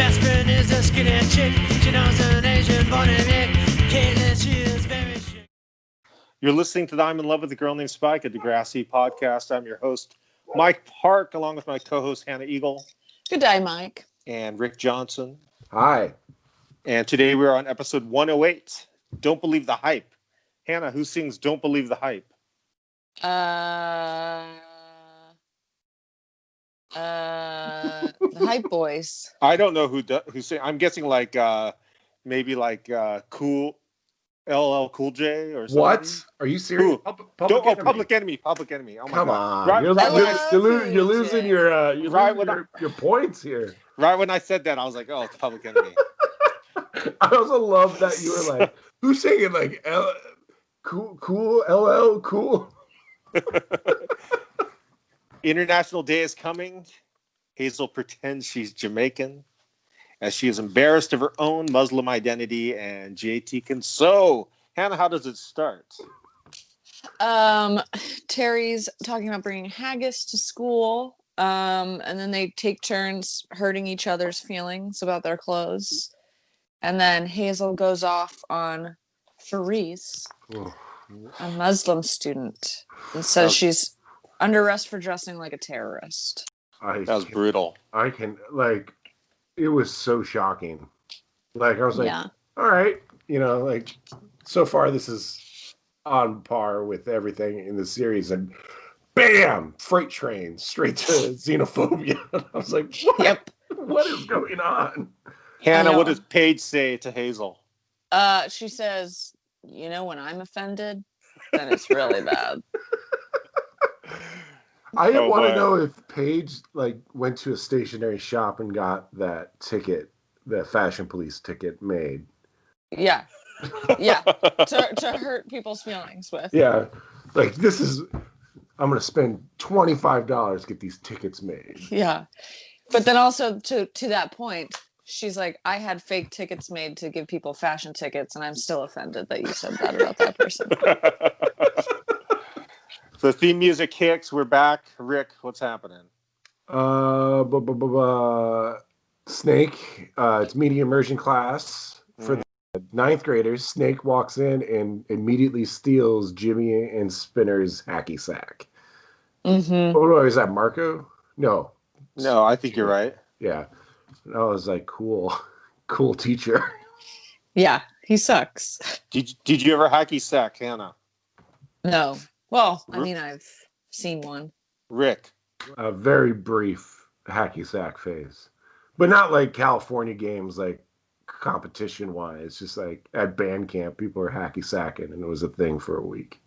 best friend is a skinny chick. She knows an Asian born in Nick. Caitlin, she is very chic. You're listening to the I'm in Love with a Girl Named Spike, a DEGRASSI podcast. I'm your host, Mike Park, along with my co-host, Hannah Eagle. Good day, Mike. And Rick Johnson. Hi. And today we're on episode 108, Don't Believe the Hype. Hannah, who sings Don't Believe the Hype? The Hype Boys. I don't know who sings. I'm guessing maybe Cool LL Cool J or something. What? Are you serious? Public Enemy. Public Enemy. Oh my Come God. on. Right, You're losing your points here. Right when I said that, I was like, oh, it's Public Enemy. I also love that you were like, who's singing cool LL Cool? International Day is coming. Hazel pretends she's Jamaican as she is embarrassed of her own Muslim identity, and JT can sew. Hannah, how does it start? Terry's talking about bringing haggis to school, and then they take turns hurting each other's feelings about their clothes. And then Hazel goes off on Faris, a Muslim student, and says she's under arrest for dressing like a terrorist. That was brutal. It was so shocking. I was like, all right, so far this is on par with everything in the series, and bam, freight train straight to xenophobia. I was like, what? Yep. What is going on? Hannah, what does Paige say to Hazel? She says, when I'm offended, then it's really bad. I want to know if Paige went to a stationery shop and got that ticket, the Fashion Police ticket made. Yeah. To hurt people's feelings with. Yeah. I'm going to spend $25 to get these tickets made. Yeah. But then also to that point, she's like, I had fake tickets made to give people fashion tickets, and I'm still offended that you said that about that person. So theme music kicks. We're back. Rick, what's happening? Snake. It's media immersion class for the 9th graders. Snake walks in and immediately steals Jimmy and Spinner's hacky sack. Mm-hmm. Oh, is that Marco? No, I think you're right. Yeah. I was like, cool teacher. Yeah, he sucks. Did you ever hacky sack, Hannah? No. Well, I mean, I've seen one. Rick. A very brief hacky sack phase. But not like California games, competition-wise. Just at band camp, people are hacky sacking, and it was a thing for a week.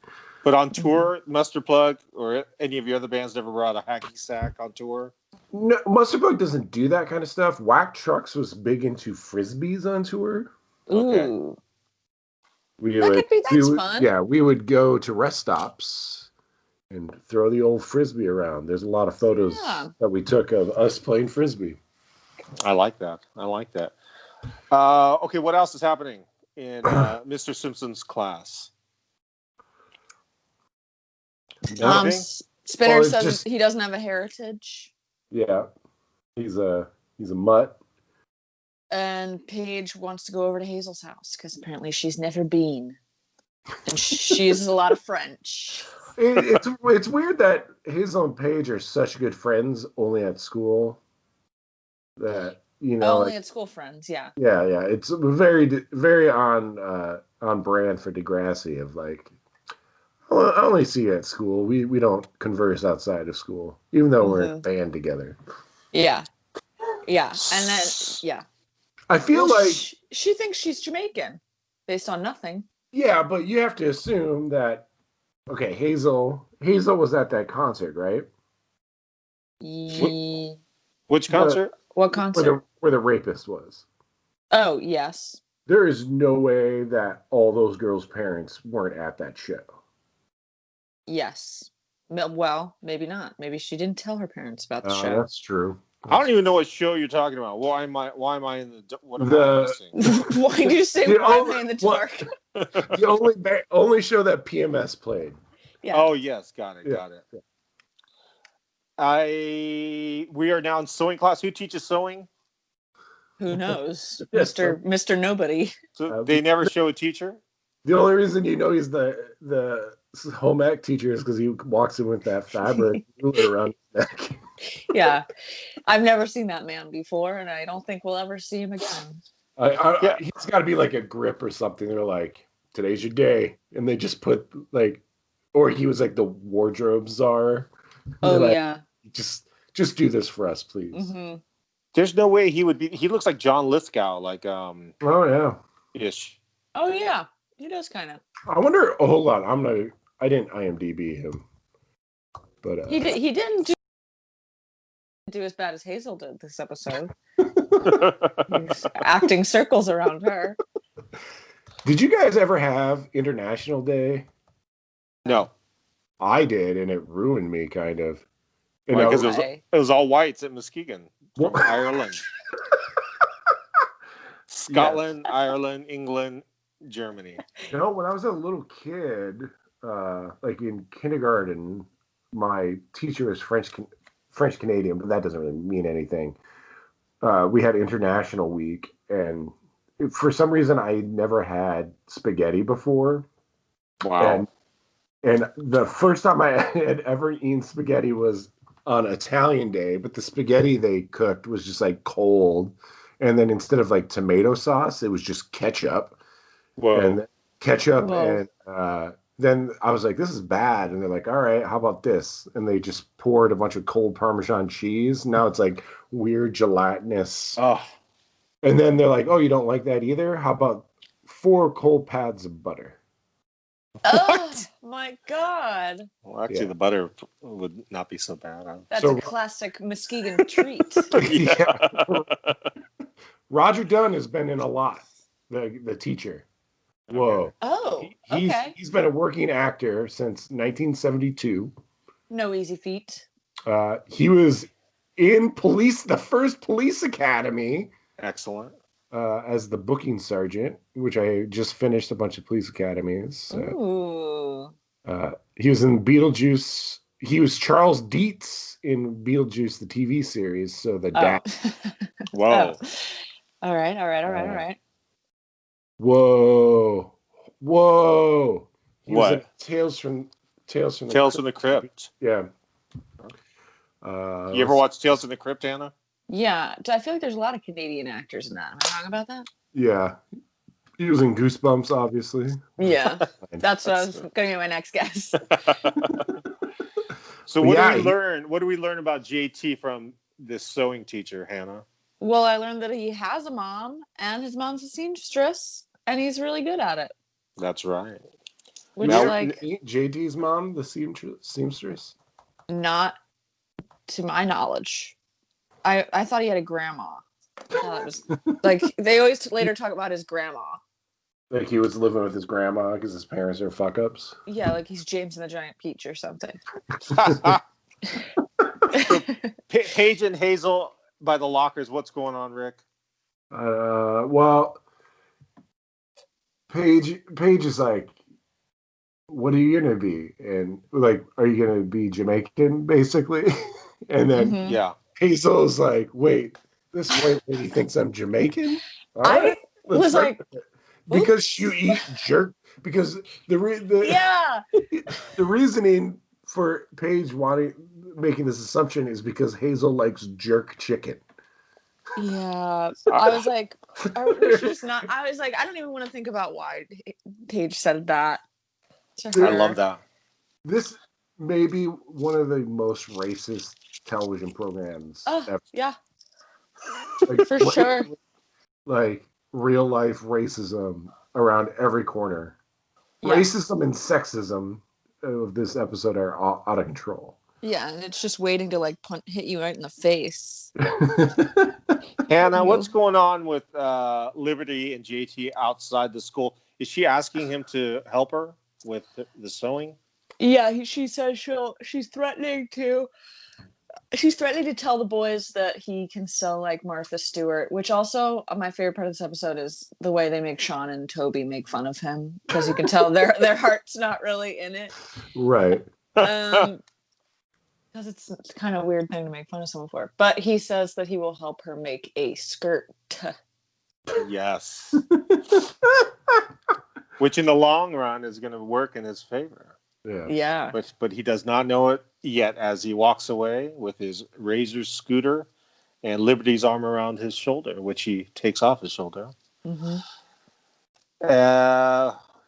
But on tour, Mustard Plug or any of your other bands never brought a hacky sack on tour? No, Mustard Plug doesn't do that kind of stuff. Whack Trucks was big into frisbees on tour. Ooh. Okay. That's fun. Yeah, we would go to rest stops and throw the old frisbee around. There's a lot of photos that we took of us playing frisbee. I like that. Okay, what else is happening in Mr. Simpson's class? Spinner says he doesn't have a heritage. Yeah, he's a mutt. And Paige wants to go over to Hazel's house because apparently she's never been, and she uses a lot of French. It's weird that Hazel and Paige are such good friends only at school. That only at school friends, yeah. Yeah. It's very very on brand for DEGRASSI of I only see you at school. We don't converse outside of school, even though we're in a band together. Yeah, and then I feel she thinks she's Jamaican based on nothing. Yeah, but you have to assume that. Okay, Hazel was at that concert, right? Which concert? What concert? Where the rapist was. Oh, yes. There is no way that all those girls' parents weren't at that show. Yes. Well, maybe not. Maybe she didn't tell her parents about the show. That's true. I don't even know what show you're talking about. Why am I in the? What am I missing? Why do you say why am I in the dark? The only show that PMS played. Yeah. Oh yes, got it. We are now in sewing class. Who teaches sewing? Who knows? Yes, Mr. Nobody. So they never show a teacher? The only reason you know he's the home ec teacher is because he walks in with that fabric ruler around his neck. Yeah. I've never seen that man before, and I don't think we'll ever see him again. He's got to be like a grip or something. They're like, today's your day. And they just put like, or he was like the wardrobe czar. Oh, like, yeah. Just do this for us, please. Mm-hmm. There's no way he would be. He looks like John Lithgow, like Oh yeah, ish. Oh, yeah. He does kind of. I wonder. Oh, hold on, I didn't IMDb him, but He didn't do as bad as Hazel did this episode. He's acting circles around her. Did you guys ever have International Day? No, I did, and it ruined me kind of. because it was all whites at Muskegon, from Well- Ireland, Scotland, Ireland, England, Germany. When I was a little kid, like in kindergarten, my teacher was French Canadian, but that doesn't really mean anything. We had International Week, and for some reason, I never had spaghetti before. Wow. And the first time I had ever eaten spaghetti was on Italian Day, but the spaghetti they cooked was just like cold. And then instead of like tomato sauce, it was just ketchup. Whoa. And ketchup. Whoa. And then I was like, this is bad. And they're like, all right, how about this? And they just poured a bunch of cold Parmesan cheese. Now it's like weird gelatinous. Oh, And then they're like, oh, you don't like that either? How about 4 cold pads of butter? Oh, my God. well, actually, Yeah. the butter would not be so bad. That's So- a classic Muskegon treat. Yeah. Roger Dunn has been in a lot, the teacher. Whoa. Oh, okay. He's been a working actor since 1972. No easy feat. He was in the first police academy Excellent. as the booking sergeant, which I just finished a bunch of police academies. Ooh. He was in Beetlejuice. He was Charles Dietz in Beetlejuice, the TV series. So the dad. Whoa. Oh. All right. Whoa. He was in What? Tales from the Crypt. Yeah. You ever watch Tales from the Crypt, Anna? Yeah. I feel like there's a lot of Canadian actors in that. Am I wrong about that? Yeah. He was in Goosebumps, obviously. Yeah. That's what I was going to be my next guess. So But what yeah, do we learn? What do we learn about JT from this sewing teacher, Hannah? Well, I learned that he has a mom, and his mom's a seamstress, and he's really good at it. That's right. Which, Now- like, JT's mom, the seamstress. not to my knowledge. I thought he had a grandma. I thought it was like they always later talk about his grandma. Like he was living with his grandma because his parents are fuck ups. Yeah, like he's James and the Giant Peach or something. Paige and Hazel by the lockers. What's going on, Rick? Well, Paige is like, what are you gonna be? And like, are you gonna be Jamaican, basically? And then Mhm. Yeah. Hazel's like, wait, this white lady thinks I'm Jamaican? All I right, let's was start like, with it. Because you eat jerk. Because the yeah. the reasoning for Paige making this assumption is because Hazel likes jerk chicken. Yeah. I was like, she's not. I was like, I don't even want to think about why Paige said that. To I her. love that. This may be one of the most racist television programs Oh, ever. yeah, Like, for sure. Like real life racism around every corner. Yeah. Racism and sexism of this episode are out of control. Yeah, and it's just waiting to like hit you right in the face. Hannah, what's going on with Liberty and JT outside the school? Is she asking him to help her with the sewing? Yeah, she says she's threatening to tell the boys that he can sew like Martha Stewart, which also my favorite part of this episode is the way they make Sean and Toby make fun of him because you can tell their heart's not really in it. Right. God, because it's kind of a weird thing to make fun of someone for. But he says that he will help her make a skirt. Yes. Which in the long run is going to work in his favor. Yeah. But he does not know it yet as he walks away with his Razor scooter and Liberty's arm around his shoulder, which he takes off his shoulder. Mm-hmm.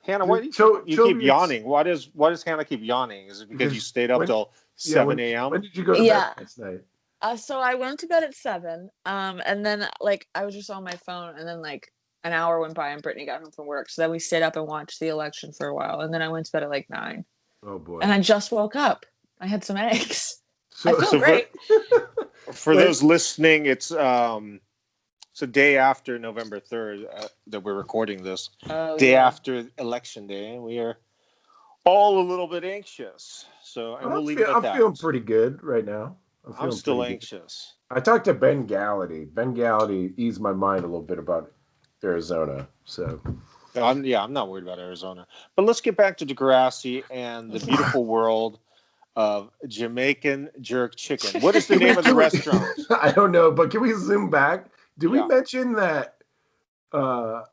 Hannah, why do you keep yawning? Why does Hannah keep yawning? Is it because you stayed up till 7 a.m.? When did you go to bed last night? So I went to bed at 7. And then like I was just on my phone, and then like an hour went by and Brittany got home from work. So then we stayed up and watched the election for a while, and then I went to bed at like 9. Oh boy! And I just woke up. I had some eggs. So, I feel great. For those listening, it's a day after November 3rd that we're recording this. Day after Election Day. We are all a little bit anxious. So we'll leave it at that. I'm feeling pretty good right now. I'm still anxious. I talked to Ben Gallaty. Ben Gallaty eased my mind a little bit about Arizona. So I'm not worried about Arizona. But let's get back to DeGrassi and the beautiful world of Jamaican jerk chicken. What is the name of the restaurant? I don't know, but can we zoom back? Did we mention that both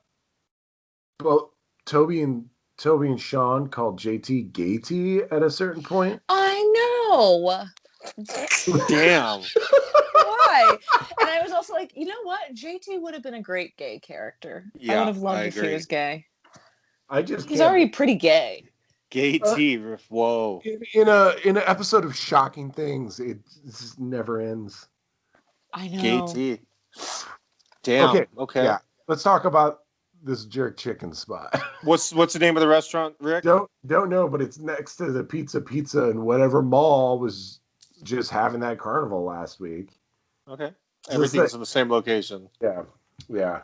Toby and Sean called JT Gaty at a certain point? I know. Damn. Why? And I was also like, you know what? JT would have been a great gay character. Yeah, I would have loved if he was gay. He's already pretty gay. Gay T. Whoa. In an episode of Shocking Things, it just never ends. I know. Gay T. Damn. Okay. Yeah. Let's talk about this jerk chicken spot. What's the name of the restaurant, Rick? Don't know, but it's next to the Pizza and whatever mall was just having that carnival last week. Okay. Everything's in the same location. Yeah. Yeah.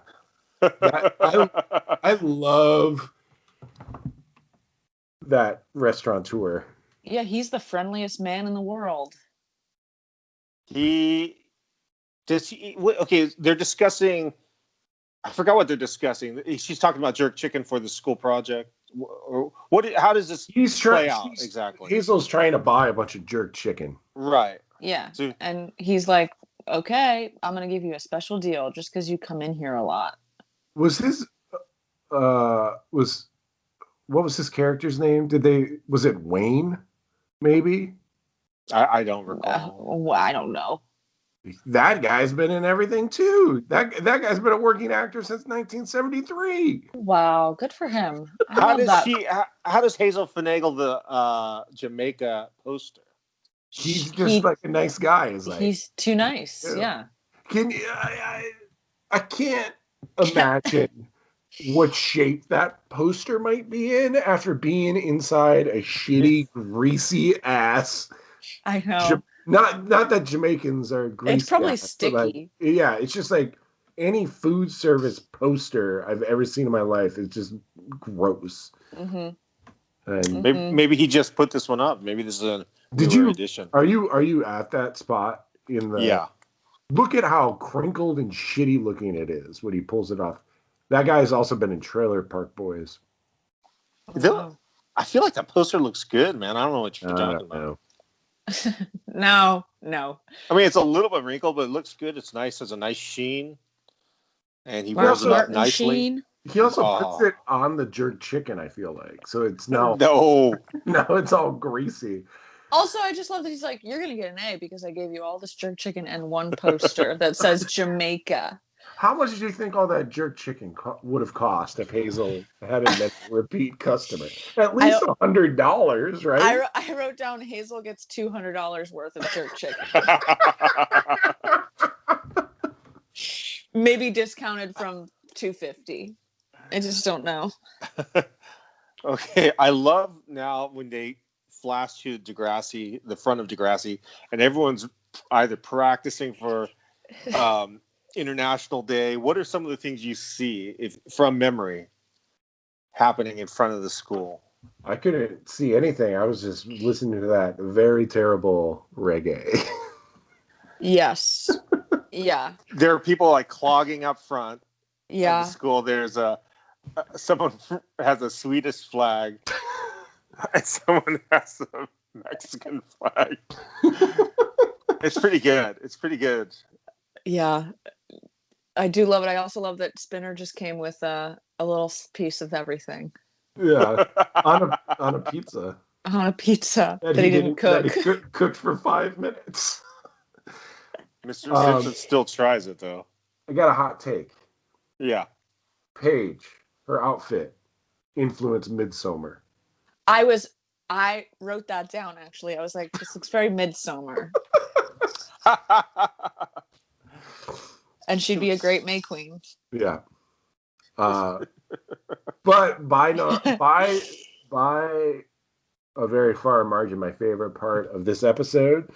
I love that restaurateur. Yeah, he's the friendliest man in the world. Okay, they're discussing. I forgot what they're discussing. She's talking about jerk chicken for the school project. What? How does this play out exactly? Hazel's trying to buy a bunch of jerk chicken. Right. Yeah, and he's like, "Okay, I'm gonna give you a special deal just because you come in here a lot." Was his what was his character's name? Was it Wayne? Maybe. I don't recall. I don't know. That guy's been in everything too. That guy's been a working actor since 1973. Wow, good for him. How does Hazel finagle the Jamaica poster? He's just like a nice guy. He's too nice. Yeah. I can't imagine what shape that poster might be in after being inside a shitty, greasy ass. I know. Not that Jamaicans are greasy. It's probably sticky. Yeah, it's just like any food service poster I've ever seen in my life is just gross. Mm-hmm. And maybe he just put this one up. Maybe this is a newer edition. Are you at that spot in the? Yeah. Look at how crinkled and shitty looking it is when he pulls it off. That guy has also been in Trailer Park Boys. I feel like that poster looks good, man. I don't know what you're talking about. No. I mean, it's a little bit wrinkled, but it looks good. It's nice. It's a nice sheen. And he wears it up nicely. Sheen? He also puts it on the jerk chicken, I feel like. So it's now... No. Now it's all greasy. Also, I just love that he's like, you're going to get an A because I gave you all this jerk chicken and one poster that says Jamaica. How much do you think all that jerk chicken would have cost if Hazel hadn't been a repeat customer? At least $100, right? I wrote down Hazel gets $200 worth of jerk chicken. Maybe discounted from $250. I just don't know. Okay, I love now when they flash to DeGrassi, the front of DeGrassi, and everyone's either practicing for International Day. What are some of the things you see from memory happening in front of the school? I couldn't see anything. I was just listening to that very terrible reggae. Yes. Yeah. There are people like clogging up front. Yeah. Of the school. There's someone has a Swedish flag, and someone has Mexican flag. It's pretty good. It's pretty good. Yeah, I do love it. I also love that Spinner just came with a little piece of everything Yeah, on a pizza on a pizza that he didn't cook. That he cooked for 5 minutes. Mr. Simpson still tries it though. I got a hot take. Yeah. Paige, her outfit influenced Midsommar. I wrote that down actually. I was like, this looks very Midsommar. And she'd be a great May Queen. Yeah. But by a very far margin, my favorite part of this episode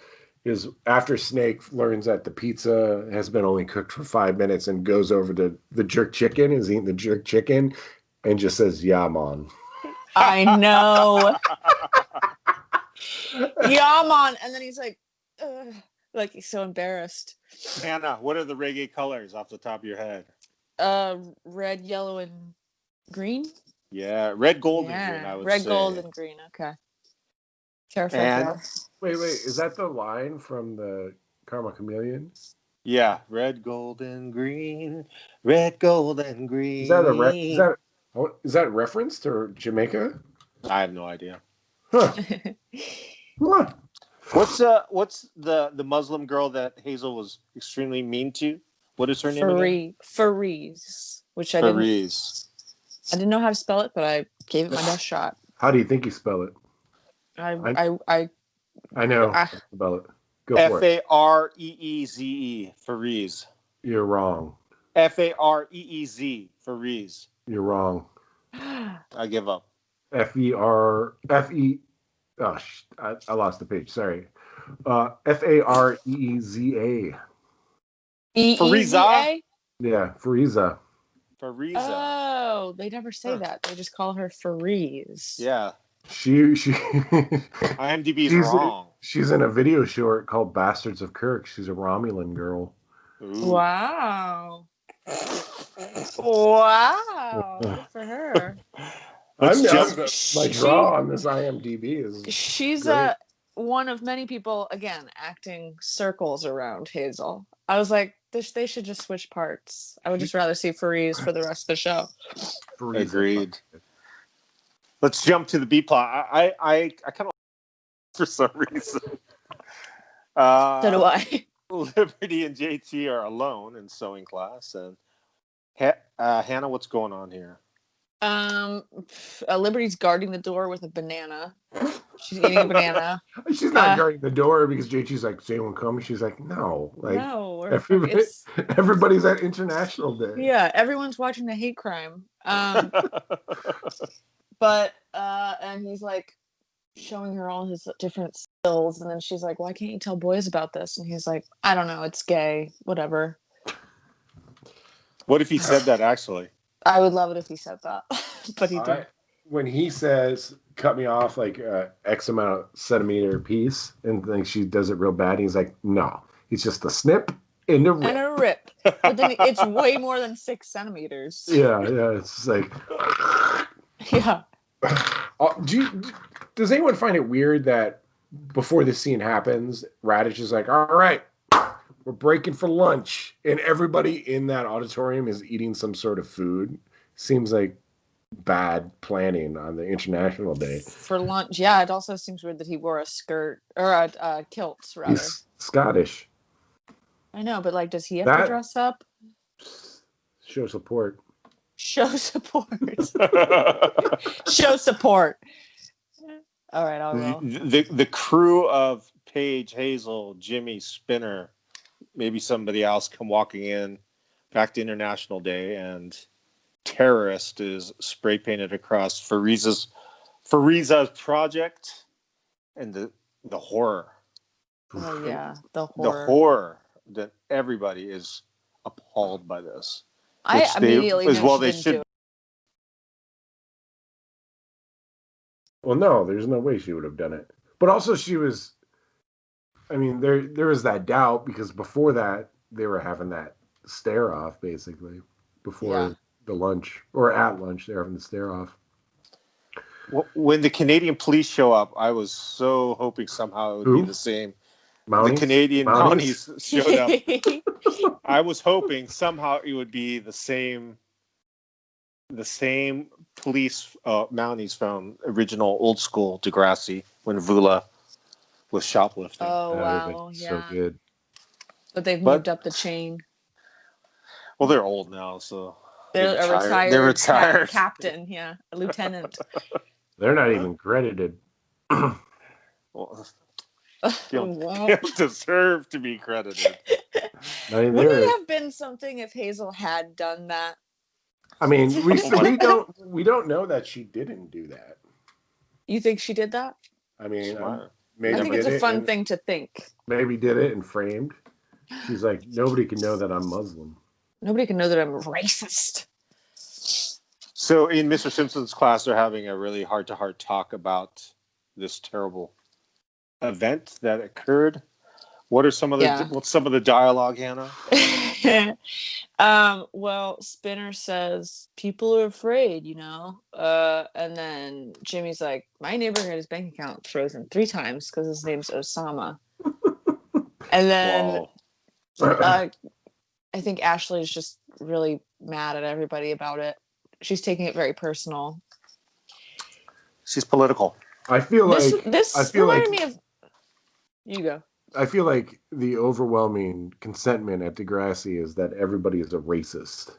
is after Snake learns that the pizza has been only cooked for 5 minutes and goes over to the jerk chicken, is eating the jerk chicken, and just says, "Yeah, man." I know. Yeah, man. And then he's like, ugh. Like he's so embarrassed. Hannah, what are the reggae colors off the top of your head? Red, yellow, and green. Yeah, red, gold, and green. I would say red, gold, and green. Okay. Careful. And wait, is that the line from the Karma Chameleon? yeah, red, gold, and green. Red, gold, and green. Is that a reference to Jamaica? I have no idea. Huh. Huh. What's the Muslim girl that Hazel was extremely mean to? What is her name again? Fariz, which I didn't know how to spell it, but I gave it my best shot. How do you think you spell it? I know. Spell it. Go for it. Fareeze. Fariz. You're wrong. Fareez. Fariz. You're wrong. I give up. Fe. Oh, I lost the page. Sorry. Fareeza. Fariza? Yeah, Fariza. Fariza. Oh, they never say that. They just call her Fariz. Yeah. She IMDb's wrong. She's in a video short called Bastards of Kirk. She's a Romulan girl. Ooh. Wow. Wow. Good for her. My draw on this IMDb is she's great. One of many people, again, acting circles around Hazel. I was like, they should just switch parts. I would just rather see Fariz for the rest of the show. Agreed. Let's jump to the B plot. I kind of for some reason. So do I. Liberty and JT are alone in sewing class, and Hannah, what's going on here? Liberty's guarding the door with a banana. She's eating a banana. She's not guarding the door because JT's like, "Is anyone coming?" She's like, "No." Like, no, everybody's at International Day. Yeah, everyone's watching the hate crime. But and he's like showing her all his different skills, and then she's like, "Why can't you tell boys about this?" And he's like, "I don't know, it's gay, whatever." What if he said that actually? I would love it if he said that, but he didn't. When he says, "Cut me off like X amount of centimeter piece," and then she does it real bad, he's like, "No, it's just a snip and a rip." And a rip. But then it's way more than 6 centimeters. Yeah, it's like... Yeah. Does anyone find it weird that before this scene happens, Radish is like, "All right, we're breaking for lunch," and everybody in that auditorium is eating some sort of food? Seems like bad planning on the International Day. For lunch, yeah. It also seems weird that he wore a skirt or a kilt, rather. He's Scottish. I know, but like, does he have to dress up? Show support. Show support. Show support. All right, I'll roll. The crew of Paige, Hazel, Jimmy, Spinner, maybe somebody else come walking in back to International Day, and terrorist is spray painted across Fariza's project, and the horror. Oh yeah, the horror that everybody is appalled by this. I immediately knew they should. should. Well, no, there's no way she would have done it. But also, she was. I mean, there was that doubt because before that they were having that stare off basically before the lunch or at lunch they were having the stare off. When the Canadian police show up, I was so hoping somehow it would Who? be the same. Mounties? The Canadian Mounties? Mounties showed up. I was hoping somehow it would be the same police Mounties from original old school Degrassi when Vula was shoplifting. Oh, That would've been wow. so Yeah. good. But they've moved up the chain. Well, they're old now, so They're a retired, They're retired. captain, yeah, a lieutenant. They're not even credited. Well, they don't deserve to be credited. I mean, Wouldn't it have been something if Hazel had done that? I mean, we don't know that she didn't do that. You think she did that? I mean, Smart. maybe I think it's did a it fun and- thing to think. Maybe did it and framed. She's like, nobody can know that I'm Muslim. Nobody can know that I'm racist. So in Mr. Simpson's class, they're having a really heart-to-heart talk about this terrible event that occurred. What are some of the what's some of the dialogue, Hannah? Well, Spinner says people are afraid, and then Jimmy's like, my neighbor had his bank account frozen 3 times because his name's Osama. And then I think Ashley's just really mad at everybody about it. She's taking it very personal. She's political. I feel like this reminded me of. You go. I feel like the overwhelming consentment at Degrassi is that everybody is a racist.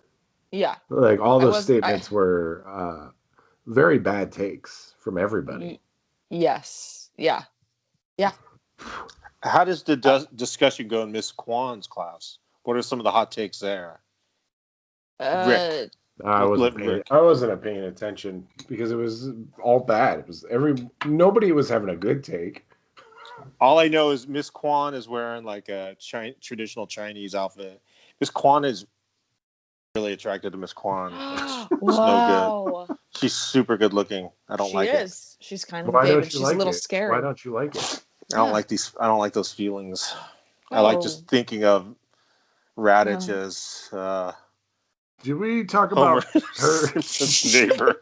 Yeah. Like all those statements were very bad takes from everybody. Yes. Yeah. Yeah. How does the discussion go in Miss Kwan's class? What are some of the hot takes there? Rick. I wasn't paying attention because it was all bad. It was nobody was having a good take. All I know is Miss Kwan is wearing like a traditional Chinese outfit. Miss Kwan is really attracted to Miss Kwan. It's no good. She's super good looking. I don't like it. She is. She's kind of David. She's a little scary. Why don't you like it? I don't like these. I don't like those feelings. I like just thinking of Raditch as. Did we talk about her neighbor?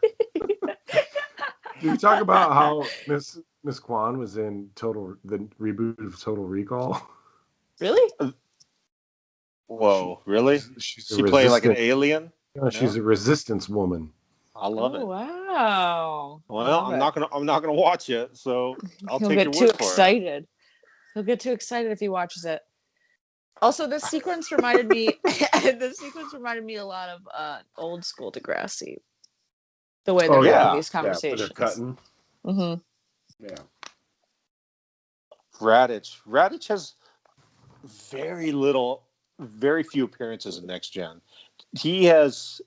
Did we talk about how Miss Kwan was in the reboot of Total Recall? Really? Whoa, really? She played like an alien? No, she's a resistance woman. I love it. Wow. Well, I'm not gonna watch it, so I'll take your word for it. He'll get too excited. He'll get too excited if he watches it. Also, this sequence reminded me. A lot of old school Degrassi. The way they're having these conversations. They're cutting. Mm-hmm. Yeah. Raditch has very few appearances in Next Gen. He has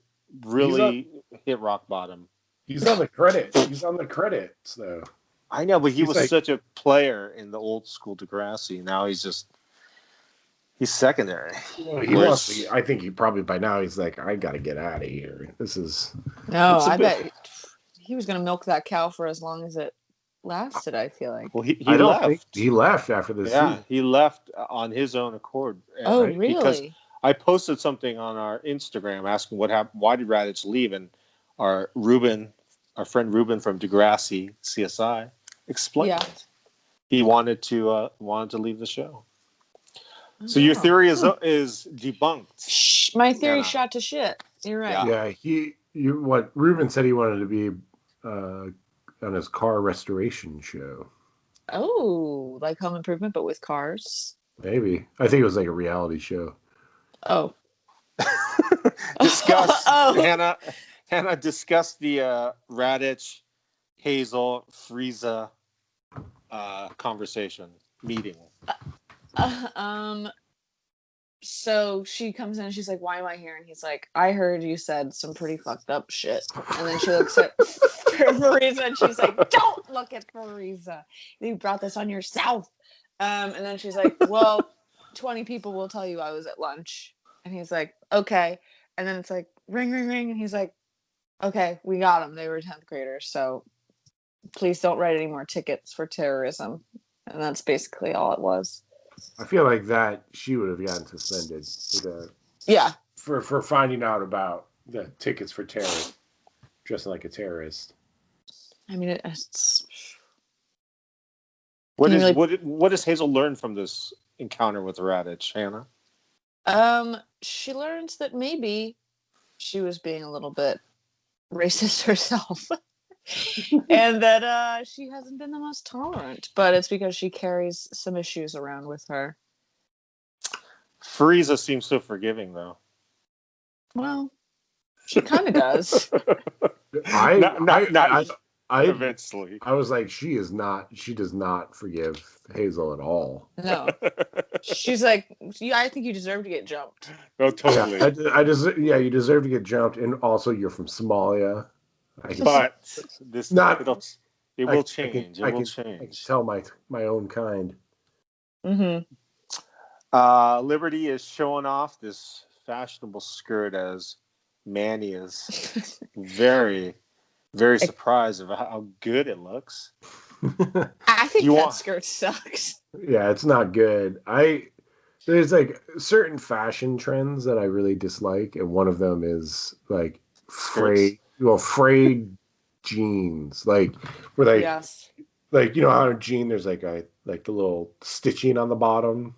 really hit rock bottom. He's on the credits. He's on the credits, though. I know, but he was such a player in the old school Degrassi. Now he's secondary. Well, I think he probably by now he's like, I got to get out of here. This is. No, I bet he was going to milk that cow for as long as it lasted. I feel like. Well, he left. He left after this. Yeah, season. he left on his own accord. Oh, right? Really? Because I posted something on our Instagram asking what happened. Why did Raditch leave? And our friend Ruben from Degrassi CSI explained it. He wanted to leave the show. So your theory is debunked. Shh, my theory shot to shit. You're right. Yeah, what Ruben said he wanted to be on his car restoration show. Oh, like Home Improvement, but with cars. Maybe. I think it was like a reality show. Oh. Discuss Hannah. Discuss the Raditch, Hazel, Frieza conversation meeting. So she comes in and she's like, why am I here? And he's like, I heard you said some pretty fucked up shit. And then she looks at Frieza and she's like, don't look at Frieza. You brought this on yourself. And then she's like, well, 20 people will tell you I was at lunch. And he's like, okay. And then it's like, ring, ring, ring. And he's like, okay, we got them. They were 10th graders. So please don't write any more tickets for terrorism. And that's basically all it was. I feel like that she would have gotten suspended for finding out about the tickets for terror, dressing like a terrorist. I mean, it's What Can you is really- what does Hazel learn from this encounter with Raditch, Hannah? she learns that maybe she was being a little bit racist herself. And that she hasn't been the most tolerant, but it's because she carries some issues around with her. Frieza seems so forgiving, though. Well, she kind of does. I Eventually. I was like, she does not forgive Hazel at all. No. She's like, I think you deserve to get jumped. Oh, totally. You deserve to get jumped, and also you're from Somalia. But this it will change. I can tell my own kind. Mm-hmm. Liberty is showing off this fashionable skirt as Manny is very, very surprised of how good it looks. I think that skirt sucks. Yeah, it's not good. There's like certain fashion trends that I really dislike, and one of them is like frayed jeans, like where they like, you know how a jean there's like the little stitching on the bottom.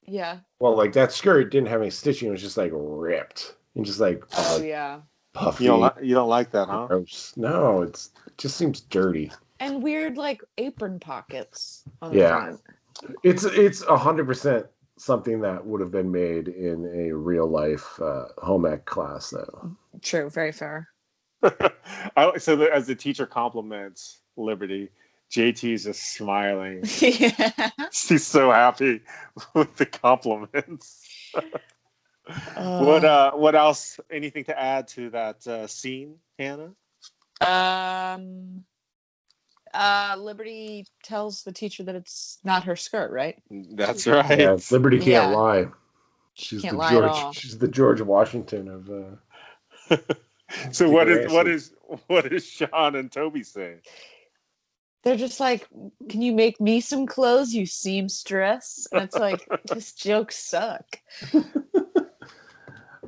Yeah. Well, like that skirt didn't have any stitching; it was just like ripped and just like puffy. You don't like that, huh? Gross. No, it just seems dirty. And weird like apron pockets on the front. It's 100% something that would have been made in a real life home ec class, though. True, very fair. So as the teacher compliments Liberty, JT is just smiling. Yeah. She's so happy with the compliments. What else? Anything to add to that scene, Hannah? Liberty tells the teacher that it's not her skirt, right? That's right. Yeah, Liberty can't lie. She's can't the lie George. at all. She's the George Washington of. So what is Sean and Toby saying? They're just like, "Can you make me some clothes, you seamstress?" And it's like, this joke suck.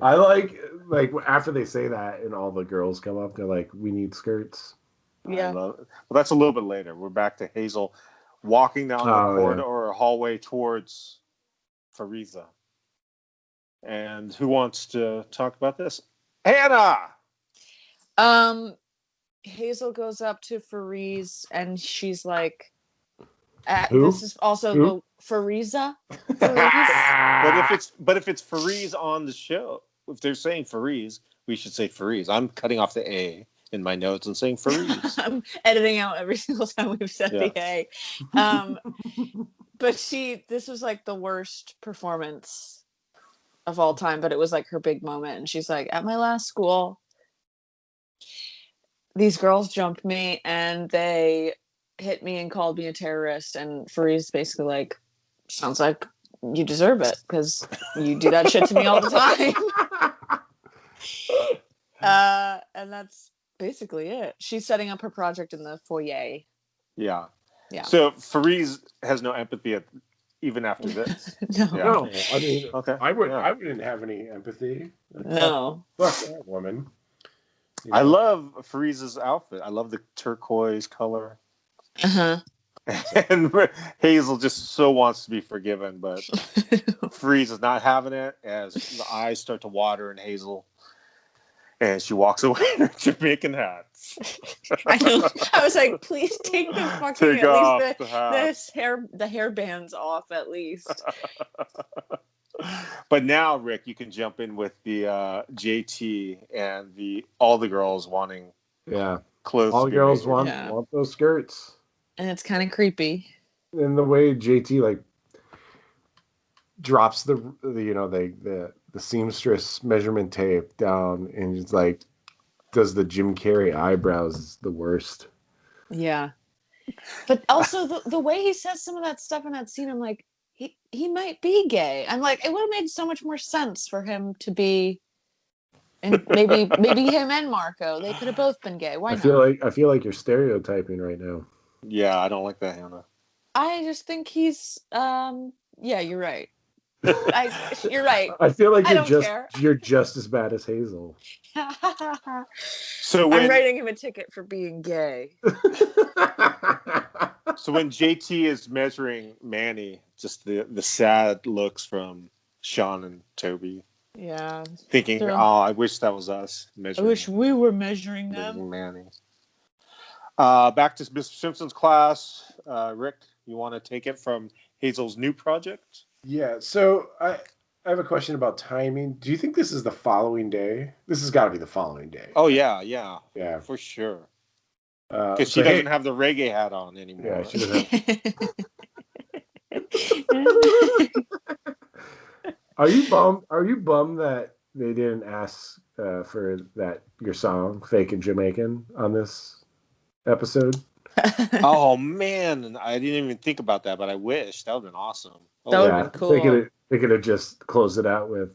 I like after they say that and all the girls come up, they're like, "We need skirts." Yeah. Well, that's a little bit later. We're back to Hazel walking down the corridor or hallway towards Frieza. And who wants to talk about this? Hannah! Hazel goes up to Frieza and she's like, Who? this is also the Frieza. But if it's Frieza on the show, if they're saying Frieza, we should say Frieza. I'm cutting off the A in my notes and saying Frieza. I'm editing out every single time we've said the A. But this was like the worst performance of all time, but it was like her big moment. And she's like, at my last school, these girls jumped me and they hit me and called me a terrorist. And Frieza's basically like, sounds like you deserve it because you do that shit to me all the time. And that's basically it. She's setting up her project in the foyer. Yeah. Yeah. So Frieza has no empathy even after this. No. Yeah. No, I mean, Okay. I wouldn't have any empathy. No. Fuck that woman. You I know? love Frieza's outfit. I love the turquoise color. Uh-huh. And Hazel just so wants to be forgiven, but Frieza's not having it as the eyes start to water in Hazel. And she walks away in her Jamaican hat. I know. I was like, please take the fucking Take off at the least hat. the hair bands off at least. But now, Rick, you can jump in with the JT and all the girls wanting clothes. All to be girls made. want those skirts. And it's kind of creepy. And the way JT like drops the seamstress measurement tape down and just like does the Jim Carrey eyebrows is the worst. Yeah. But also the way he says some of that stuff in that scene, I'm like, he might be gay. I'm like, it would have made so much more sense for him to be, and maybe him and Marco, they could have both been gay. Why not? I feel like you're stereotyping right now. Yeah, I don't like that, Hannah. I just think he's yeah, you're right. You're right. I feel like I don't care. you're just as bad as Hazel. So I'm when writing him a ticket for being gay. so when JT is measuring Manny, just the sad looks from Sean and Toby, Yeah. thinking, They're- "Oh, I wish that was us I measuring, wish we were measuring them. measuring Manny." Back to Mr. Simpson's class. Rick, you want to take it from Hazel's new project? Yeah, so I have a question about timing. Do you think this is the following day? This has got to be the following day. Oh yeah, Yeah. for sure. Because Because she doesn't have the reggae hat on anymore. Yeah, she doesn't have. Are you bummed? Are you bummed that they didn't ask for that your song "Fake and Jamaican" on this episode? Oh man, I didn't even think about that, but I wish that would have been awesome. Oh, That would've been cool. They could have just closed it out with.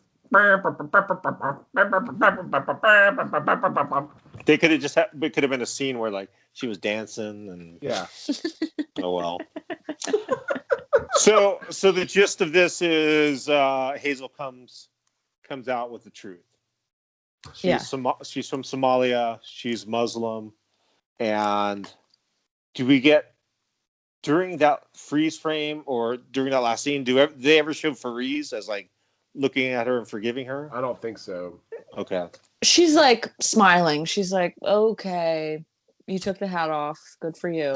They could have just had, it could have been a scene where like she was dancing and Yeah. oh well. So the gist of this is Hazel comes out with the truth. She's she's from Somalia. She's Muslim, and do we get during that freeze frame or during that last scene? Do they ever show Fareez as like looking at her and forgiving her? I don't think so. Okay. She's like smiling. She's like, okay, you took the hat off. Good for you.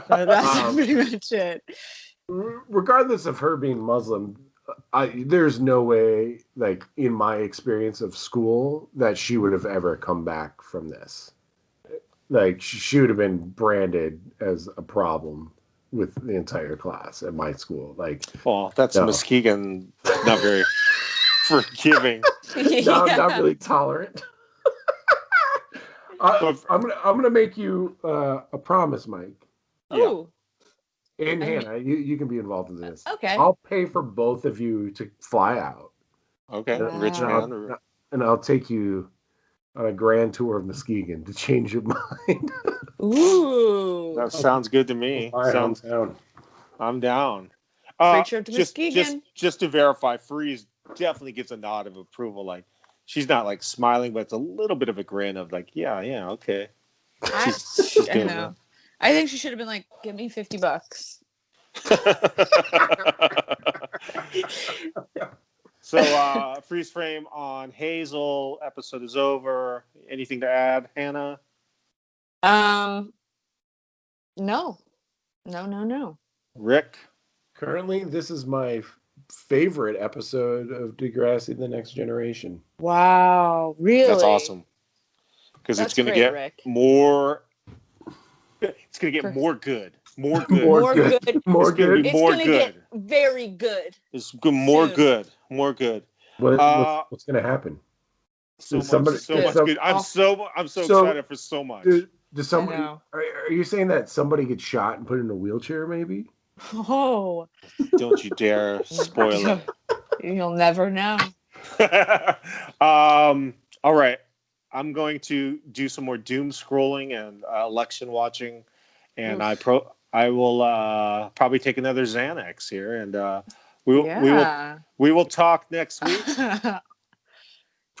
That's pretty much it. Regardless of her being Muslim, there's no way, like in my experience of school, that she would have ever come back from this. Like she would have been branded as a problem with the entire class at my school. Like, well, that's Muskegon, not very forgiving. No, I'm not really tolerant. I'm gonna make you a promise, Mike. Oh. And Hannah, you can be involved in this. Okay. I'll pay for both of you to fly out. Okay, Wow. rich man. And I'll take you on a grand tour of Muskegon to change your mind. Ooh. That sounds good to me. Sounds down. I'm down. Free trip to Muskegon. Just to verify, Freeze definitely gives a nod of approval. Like she's not like smiling, but it's a little bit of a grin of like, yeah, okay. She's I know. I think she should have been like, give me $50. So freeze frame on Hazel. Episode is over. Anything to add, Hannah? No. Rick? Currently, this is my favorite episode of DEGRASSI: The Next Generation. Wow, really? That's awesome. Because it's going to get Rick. more. It's going to get more good. More good. More good. More it's gonna good. be It's more going to good. get very good. It's more soon. good. More good. What's going to happen? So Somebody- much good. I'm so excited for so much. Does somebody? Are you saying that somebody gets shot and put in a wheelchair? Maybe. Oh. Don't you dare spoil it. You'll never know. All right. I'm going to do some more doom scrolling and election watching, and I will probably take another Xanax here, and we will talk next week.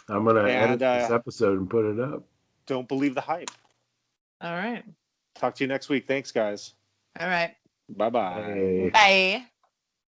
I'm gonna edit this episode and put it up. Don't believe the hype. All right. Talk to you next week. Thanks, guys. All right. Bye-bye. Bye.